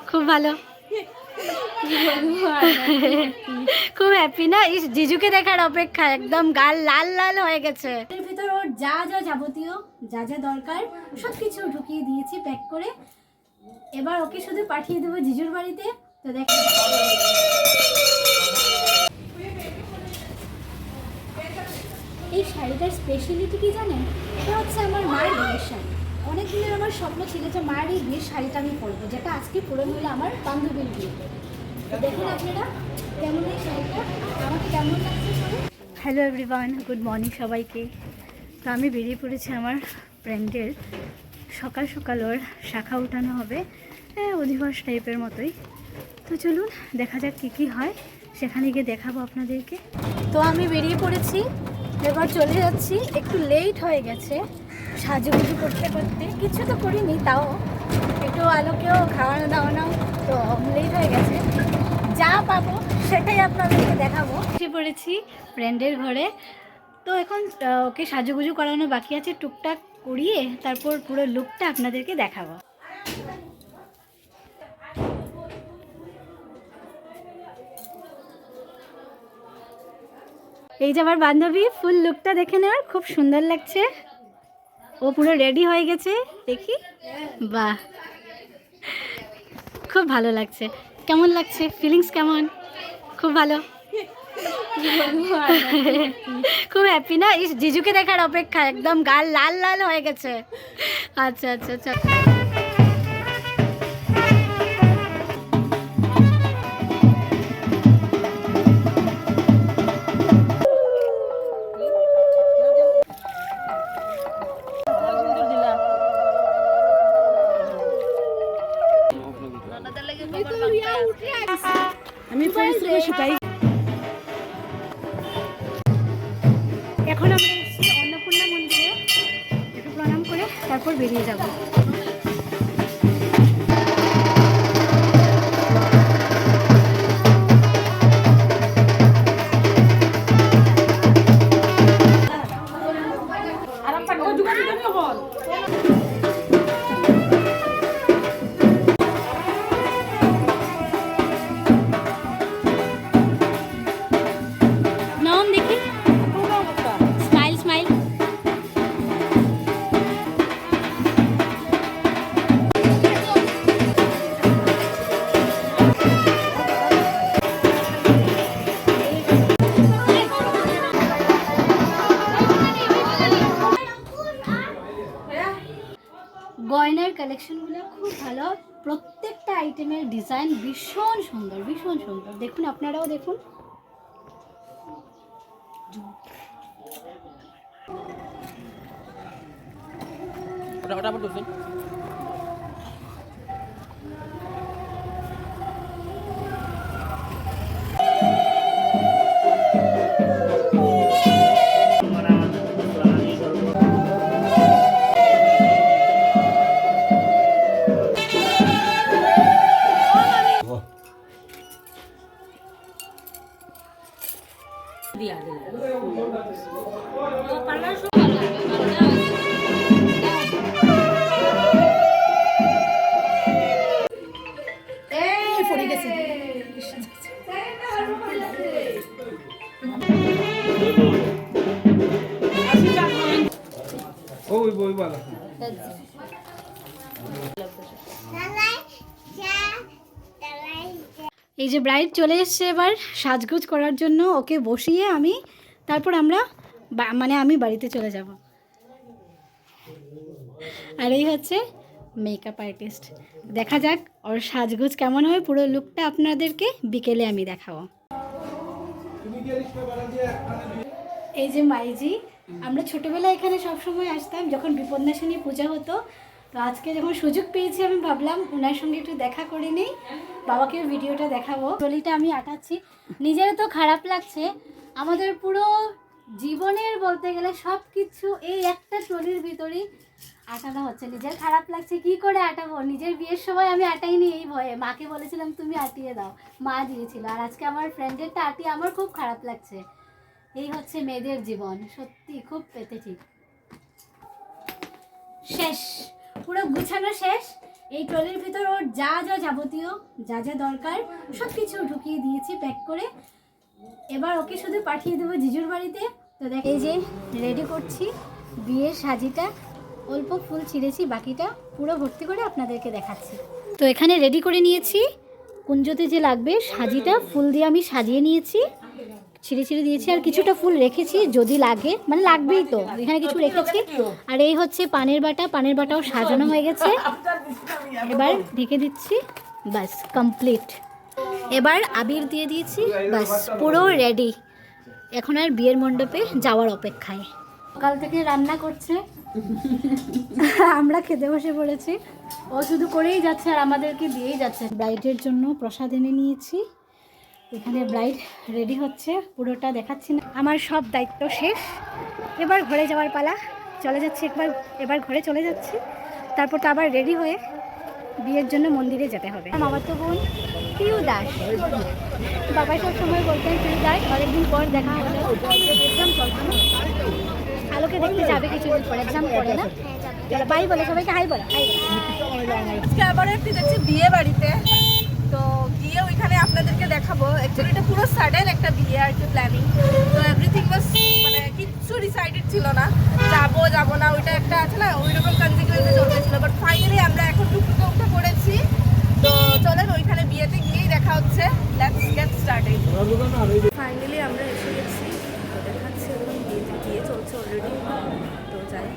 খুব ভালো, খুব হ্যাপি না? ইস, জিজুকে দেখার অপেক্ষা, একদম গাল লাল লাল হয়ে গেছে। এর ভিতর ওর যা যা যাবতীয় যা যা দরকার সব কিছু ঢুকিয়ে দিয়েছি প্যাক করে। এবার ওকে শুধু পাঠিয়ে দেবো জিজুর বাড়িতে। তো দেখ, এই শাড়িটার স্পেশালিটি কি জানেন? এটা হচ্ছে আমার মায়ের বিয়ের শাড়ি। অনেক দিনের আমার স্বপ্ন ছিল যে মায়ের এই বিয়ের শাড়িটা আমি পরবো, যেটা আজকে পরে হলো আমার বান্ধবীর বিয়ে। তো দেখুন আপনারা কেমন এই শাড়িটা, আমাকে কেমন লাগছে সবাই। হ্যালো এভরিওয়ান, গুড মর্নিং সবাইকে। তো আমি বেরিয়ে পড়েছি আমার ফ্রেন্ডের, সকাল সকাল ওর শাখা উঠানো হবে, হ্যাঁ অধিবাস টাইপের মতোই। তো চলুন দেখা যাক কী কী হয়, সেখানে গিয়ে দেখাবো আপনাদেরকে। তো আমি বেরিয়ে পড়েছি, এবার চলে যাচ্ছি। একটু লেট হয়ে গেছে সাজুগুজু করতে করতে, কিছু তো করিনি, তাও একটু আলোকেও খাওয়ানো দাওয়ানো, তো লেট হয়ে গেছে। যা পাবো সেটাই আপনাদেরকে দেখাবো। এসে পড়েছি ফ্রেন্ডের ঘরে। তো এখন ওকে সাজুগুজু করানো বাকি আছে, টুকটাক করিয়ে তারপর পুরো লুকটা আপনাদেরকে দেখাবো। এই যে আমার বান্ধবী, ফুল লুকটা দেখে নেওয়ার, খুব সুন্দর লাগছে। ও পুরো রেডি হয়ে গেছে, দেখি। বাহ, খুব ভালো লাগছে। কেমন লাগছে, ফিলিংস কেমন? খুব ভালো, খুব হ্যাপি না? ইস, জিজুকে দেখার অপেক্ষা, একদম গাল লাল লাল হয়ে গেছে। আচ্ছা আচ্ছা আচ্ছা। আমি সেটাই। এখন আমরা এসেছি অন্নপূর্ণা মন্দিরে, একটু প্রণাম করে তারপর বেরিয়ে যাব। নাম দেখি, স্মাইল স্মাইল। গয়নার কালেকশনগুলো খুব ভালো, প্রত্যেকটা আইটেমের ডিজাইন ভীষণ সুন্দর, ভীষণ সুন্দর। দেখুন, আপনারাও দেখুন। এই যে ব্রাইড চলে এসছে এবার সাজগোজ করার জন্য, ওকে বসিয়ে আমি তারপর আমরা মানে আমি বাড়িতে চলে যাব। আর এই হচ্ছে মেকআপ আর্টিস্ট। দেখা যাক ওর সাজগোজ কেমন হয়, পুরো লুকটা আপনাদেরকে বিকেলে আমি দেখাবো। এই যে মাইজি, আমরা ছোটোবেলায় এখানে সবসময় আসতাম যখন বিপন্নাসিনী পূজা হতো। তো আজকে যখন সুযোগ পেয়েছি আমি ভাবলাম ওনার সঙ্গে একটু দেখা করে নিই, বাবাকেও ভিডিওটা দেখাবো। ট্রলিটা আমি আটাচ্ছি, নিজেরও তো খারাপ লাগছে। আমাদের পুরো জীবনের বলতে গেলে সব কিছু এই একটা ট্রলির ভিতরেই আটানো হচ্ছে। নিজের খারাপ লাগছে, কি করে আটাবো? নিজের বিয়ের সময় আমি আটাইনি এই ভয়ে, মাকে বলেছিলাম তুমি আটিয়ে দাও, মা দিয়েছিল। আর আজকে আমার ফ্রেন্ডেরটা আটিয়ে আমার খুব খারাপ লাগছে। এই হচ্ছে মেয়েদের জীবন, সত্যি খুব প্যাথেটিক। শেষ, পুরো গুছানো শেষ। এই ট্রলির ভিতর ওর যা যা যাবতীয় যা যা দরকার সব কিছু ঢুকিয়ে দিয়েছি প্যাক করে। এবার ওকে শুধু পাঠিয়ে দেবো জিজুর বাড়িতে। তো দেখ এই যে রেডি করছি বিয়ের সাজিটা, অল্প ফুল ছিঁড়েছি, বাকিটা পুরো ভর্তি করে আপনাদেরকে দেখাচ্ছি। তো এখানে রেডি করে নিয়েছি কুঞ্জতে যে লাগবে সাজিটা, ফুল দিয়ে আমি সাজিয়ে নিয়েছি, ছিঁড়ে ছিঁড়ে দিয়েছি, আর কিছুটা ফুল রেখেছি যদি লাগে, মানে লাগবেই তো, এখানে কিছু রেখেছি। আর এই হচ্ছে পানের বাটা, পানের বাটাও সাজানো হয়ে গেছে, এবার ঢেকে দিচ্ছি, বাস কমপ্লিট। এবার আবির দিয়ে দিয়েছি, বাস পুরো রেডি, এখন আর বিয়ের মণ্ডপে যাওয়ার অপেক্ষায়। সকাল থেকে রান্না করছে, আমরা খেতে বসে পড়েছি, ও শুধু করেই যাচ্ছে আর আমাদেরকে দিয়েই যাচ্ছে। ব্রাইডের জন্য প্রসাদ এনে নিয়েছি, এখানে ব্রাইড রেডি হচ্ছে, পুরোটা দেখাচ্ছি না। আমার সব দায়িত্ব শেষ, এবার ঘরে যাওয়ার পালা। চলে যাচ্ছি এবার ঘরে চলে যাচ্ছি, তারপর তো আবার রেডি হয়ে বিয়ের জন্য মন্দিরে যেতে হবে। আমার তো বোন পিউ দাস, বাবা সব সময় বলতেন পিউ দাস, অনেকদিন পর দেখা হলো। এক্সাম চলছে না, আলোকে দেখতে যাবে কিছুদিন পর, এক্সাম পড়ে না। চলো বাই বলে সবাইকে, হাই বলো। আজকে আবার একটি যাচ্ছি বিয়ে বাড়িতে, তো গিয়ে ওইখানে আপনাদেরকে দেখাবো। অ্যাকচুয়ালি এটা পুরো সাডেন একটা বিয়ে আর কি, প্ল্যানিং, তো এভরিথিং ওয়াজ মানে কিচ্ছু ডিসাইডেড ছিল না, যাবো না, ওইটা একটা আছে না, ওই রকম কনসিকুয়েন্সে চলতেছিল। বাট ফাইনালি আমরা এখন টুকটুকে উঠে পড়েছি, তো চলেন ওইখানে বিয়েতে গিয়েই দেখা হচ্ছে। Let's get started. ফাইনালি আমরা এসে গেছি, তো দেখাচ্ছি একদম বিয়েতে গিয়ে চলছে অলরেডি, তো যাই।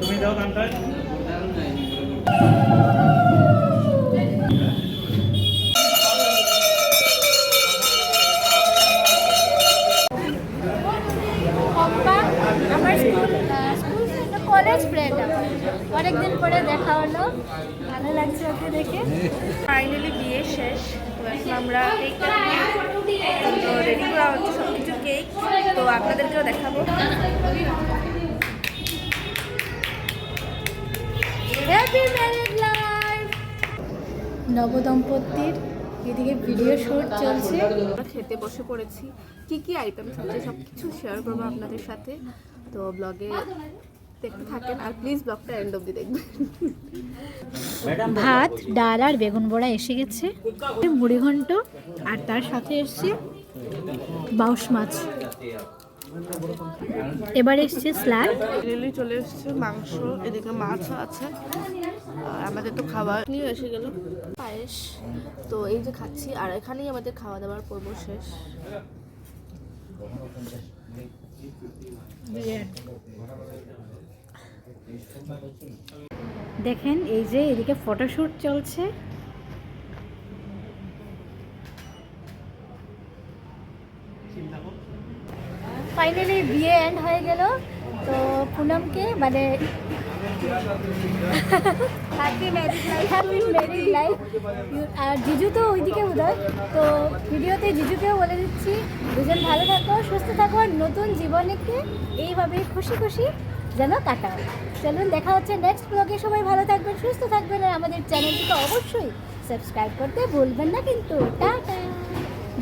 তুমি যাও গানটায়। আমার কলেজ ফ্রেন্ড, অনেকদিন পরে দেখা হলো, ভালো লাগছে ওকে দেখে। ফাইনালি বিয়ে শেষ, তো এখন আমরা কেকটা রেডি করা হচ্ছে, সব কিছু কেক, তো আপনাদেরকেও দেখাবো। Happy married life. নবদম্পতির এদিকে ভিডিও শুট চলছে, আমরা খেতে বসে পড়েছি, কি কি আইটেমস আছে সব কিছু শেয়ার করবো আপনাদের সাথে, তো ব্লগে দেখতে থাকেন, আর প্লিজ ব্লগটা এন্ড অবধি দেখবেন। ভাত, ডাল আর বেগুন বড়া এসে গেছে, মুড়ি ঘন্ট, আর তার সাথে এসছে বাউশ মাছ। এবার এসছে স্যালাড, রেলি চলে এসছে মাংস, এদিকে মাছও আছে, আর আমাদের তো খাবার নিয়ে এসে গেল পায়েস, তো এই যে খাচ্ছি, আর এখানেই আমাদের খাওয়া দাওয়ার পর্ব শেষ। দেখেন এই যে এদিকে ফটোশুট চলছে, ফাইনালি বিয়ে এন্ড হয়ে গেল। তো পুনমকে মানে হ্যাপি ম্যারিড লাইফ। আর জিজু তো ওইদিকে উদয়, তো ভিডিওতে জিজুকেও বলে দিচ্ছি, দুজন ভালো থাকো, সুস্থ থাকো, আর নতুন জীবনকে এইভাবে খুশি খুশি যেন কাটাও। চলুন দেখা হচ্ছে নেক্সট ব্লগে, সবাই ভালো থাকবেন, সুস্থ থাকবেন, আর আমাদের চ্যানেলটিকে অবশ্যই সাবস্ক্রাইব করতে ভুলবেন না কিন্তু। টাটা,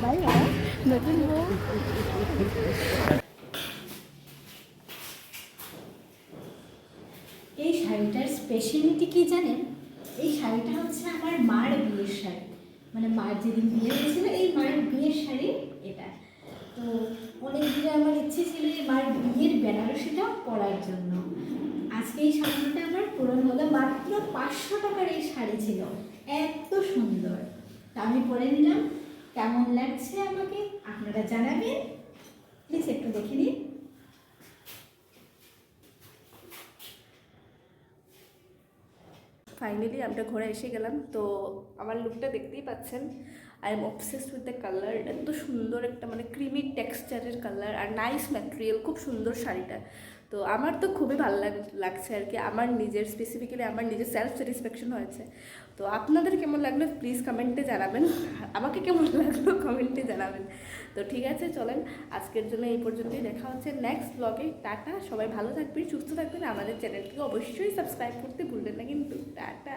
বাই বাই, নতুন বউ। এই শাড়িটার স্পেশালিটি কি জানেন? এই শাড়িটা হচ্ছে আমার মার বিয়ের শাড়ি, মানে মার যেদিন বিয়ে হয়েছিল এই মায়ের বিয়ের শাড়ি এটা। তো অনেক দিনে আমার ইচ্ছে ছিল এই মার বিয়ের বেনারসিটা পরার জন্য, আজকে এই স্বপ্নটা আমার পূরণ হলো। মাত্র 500 টাকার এই শাড়ি ছিল, এত সুন্দর। তা আমি পরে নিলাম, কেমন লাগছে আমাকে আপনারা জানাবেন, প্লিজ একটু দেখে নিন। ফাইনালি আমরা ঘরে এসে গেলাম। তো আমার লুকটা দেখতেই পাচ্ছেন, I am obsessed with the colour. এত সুন্দর একটা মানে ক্রিমি টেক্সচারের কালার আর নাইস ম্যাটেরিয়াল, খুব সুন্দর শাড়িটা। তো আমার তো খুবই ভালো লাগছে আর কি, আমার নিজের স্পেসিফিক্যালি আমার নিজের সেলফ স্যাটিসফ্যাকশন হয়েছে। তো আপনাদের কেমন লাগলো প্লিজ কমেন্টে জানাবেন, আমাকে কেমন লাগলো কমেন্টে জানাবেন। তো ঠিক আছে, চলেন আজকের জন্য এই পর্যন্তই, দেখা হচ্ছে নেক্সট ব্লগে। টাটা, সবাই ভালো থাকবেন, সুস্থ থাকবেন, আমাদের চ্যানেলটিকে অবশ্যই সাবস্ক্রাইব করতে ভুলবেন না কিন্তু। টাটা।